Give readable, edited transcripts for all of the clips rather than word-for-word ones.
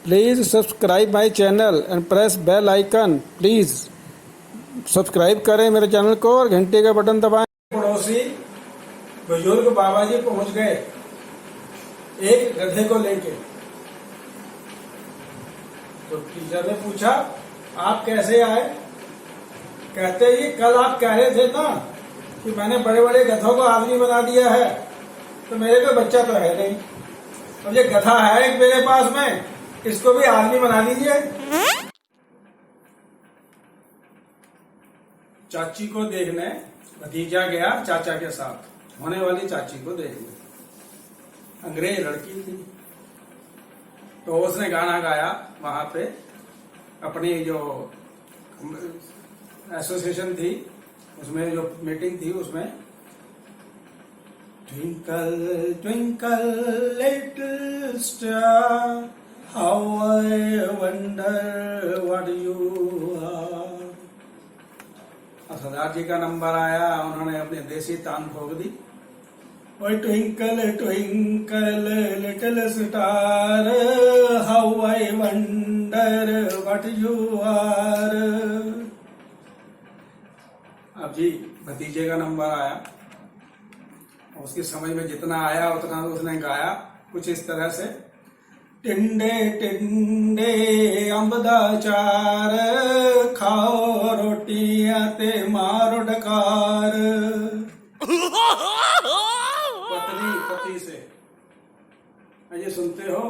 Please subscribe my channel and press bell icon. Please subscribe करें मेरे channel को और घंटे का बटन दबाएं। पड़ोसी बुजुर्ग बाबा जी पहुंच गए एक गधे को लेके। तो टीचर ने पूछा आप कैसे आए? कहते ही कल आप कह रहे थे ना कि मैंने बड़े बड़े गधों को आदमी बना दिया है, तो मेरे को बच्चा तो है नहीं, अब ये गधा है एक मेरे पास में, इसको भी आदमी बना दीजिए। चाची को देखने भतीजा गया चाचा के साथ, होने वाली चाची को देखने। अंग्रेज लड़की थी, तो उसने गाना गाया वहां पे, अपनी जो एसोसिएशन थी उसमें, जो मीटिंग थी उसमें, twinkle twinkle little star how I wonder what you are. Sardar ji का नंबर आया, उन्होंने अपनी देसी तान ठोक दी। ओए twinkle twinkle little star how I wonder what you are. अब जी भतीजे का नंबर आया, उसकी समझ में जितना आया उतना उसने गाया कुछ इस तरह से, टिंडे टिंडे अंब दा चार खाओ रोटियां ते मारो डकार। पत्नी पति से, ये सुनते हो?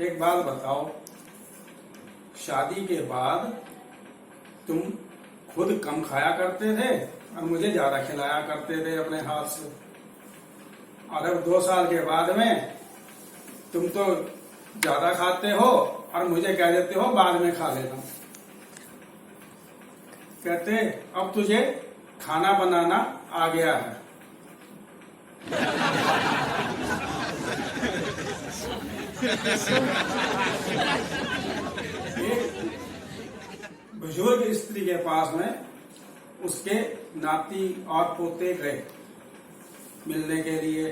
एक बात बताओ, शादी के बाद तुम खुद कम खाया करते थे और मुझे ज्यादा खिलाया करते थे अपने हाथ से, और अब 2 साल के बाद में तुम तो ज्यादा खाते हो और मुझे कह देते हो बाद में खा लेना। कहते अब तुझे खाना बनाना आ गया है। बुजुर्ग स्त्री के पास में उसके नाती और पोते गए मिलने के लिए।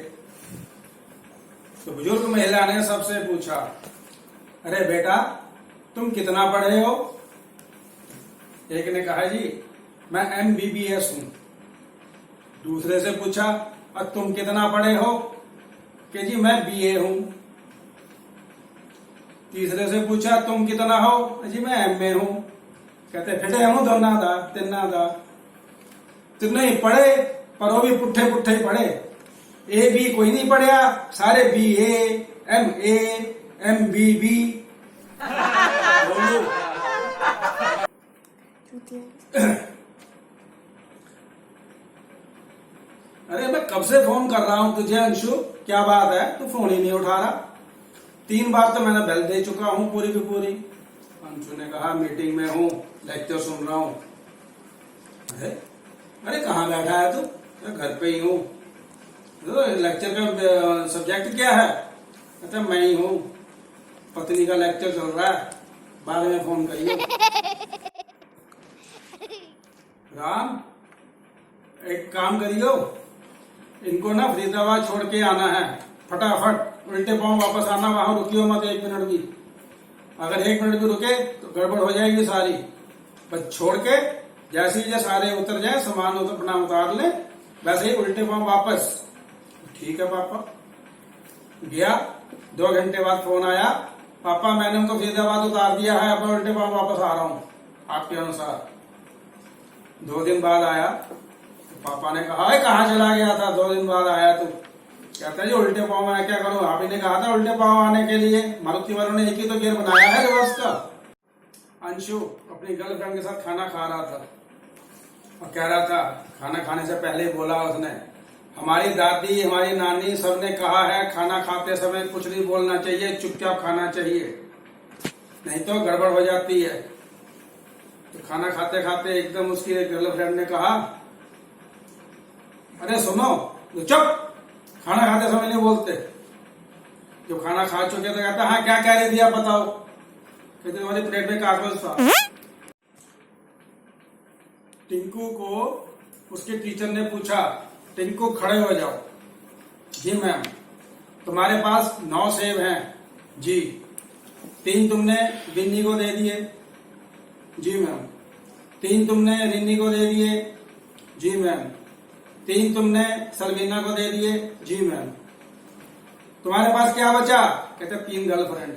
तो बुजुर्ग महिला ने सबसे पूछा, अरे बेटा तुम कितना पढ़े हो? एक ने कहा जी मैं MBBS हूं। दूसरे से पूछा और तुम कितना पढ़े हो? कि जी मैं BA हूं। तीसरे से पूछा तुम कितना हो? जी मैं MA हूं। कहते फिटे हूं दोना दा तिन्ना दा। तुमने पढ़े पर वो भी पुट्ठे पुट्ठे पढ़े, A B कोई नहीं पढ़िया, सारे BA MA MBB। अरे मैं कब से फोन कर रहा हूं तुझे अंशु, क्या बात है? तू फोन ही नहीं उठा रहा। 3 बार तो मैंने बेल दे चुका हूं पूरी की पूरी। अंशु ने कहा मीटिंग में हूं, लेक्चर सुन रहा हूं। अरे कहाँ बैठा है तू? मैं घर पे ही हूं। तो लेक्चर का सब्जेक्ट क्या है? कहता मैं ही हूँ, पत्नी का लेक्चर चल रहा है, बाद में फोन करिए। राम एक काम करियो, इनको ना फरीदाबाद छोड़ के आना है फटाफट, उल्टे पांव वापस आना, वहां रुकियो मत 1 मिनट भी। अगर 1 मिनट भी रुके तो गड़बड़ हो जाएगी सारी। बस छोड़ के जैसे ही सारे उतर जाए, सामान अपना उतार ले, वैसे ही उल्टे पांव वापस। ठीक है पापा। गया, 2 घंटे बाद फोन आया, पापा मैंने उनको फरीदाबाद उतार दिया है, अब उल्टे पांव वापस आ रहा हूँ आपके अनुसार। 2 दिन बाद आया, तो पापा ने कहा कहाँ चला गया था? 2 दिन बाद आया तू? कहता है जी उल्टे पांव मैं क्या करूँ, आप ही ने कहा था उल्टे पांव आने के लिए, मारुति वालों ने एक ही तो गियर बनाया है रिवर्स का। अंशु अपनी गर्लफ्रेंड के साथ खाना खा रहा था और कह रहा था, खाना खाने से पहले बोला उसने, हमारी दादी हमारी नानी सबने कहा है खाना खाते समय कुछ नहीं बोलना चाहिए, चुपचाप खाना चाहिए, नहीं तो गड़बड़ हो जाती है। तो खाना खाते खाते एकदम उसकी एक गर्लफ्रेंड ने कहा, अरे सुनो तो चुप, खाना खाते समय नहीं बोलते। जो खाना खा चुके तो कहता हाँ क्या कह रही थी आप बताओ? कहते तुम्हारी प्लेट में कागज था। टिंकू को उसके टीचर ने पूछा, टिंकू खड़े हो जाओ। जी मैम। तुम्हारे पास 9 सेब हैं? जी। 3 तुमने बिन्नी को दे दिए। जी मैम। 3 तुमने रिन्नी को दे दिए। जी मैम। 3 तुमने सलवीना को दे दिए। जी मैम। तुम्हारे पास क्या बचा? कहते 3 गर्लफ्रेंड।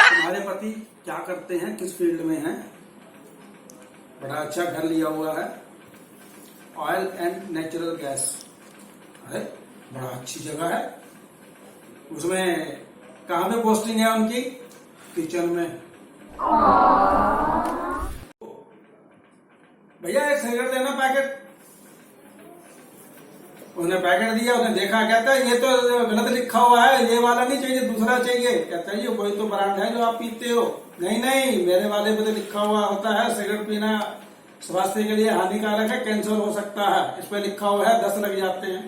तुम्हारे पति क्या करते हैं, किस फील्ड में हैं? बड़ा अच्छा घर लिया हुआ है, ऑयल एंड नेचुरल गैस है, बड़ा अच्छी जगह है। उसमें कहाँ पे पोस्टिंग है उनकी? किचन में। भैया एक सिगरेट देना पैकेट। उसने पैकेट दिया, उसने देखा, कहता है ये तो गलत लिखा हुआ है, ये वाला नहीं चाहिए, दूसरा चाहिए। कहता है ये कोई तो ब्रांड है जो आप पीते हो। नहीं नहीं, मेरे वाले पे तो लिखा हुआ होता है सिगरेट पीना स्वास्थ्य के लिए हानिकारक है, कैंसर हो सकता है। इस पे लिखा हुआ है 10 लग जाते हैं।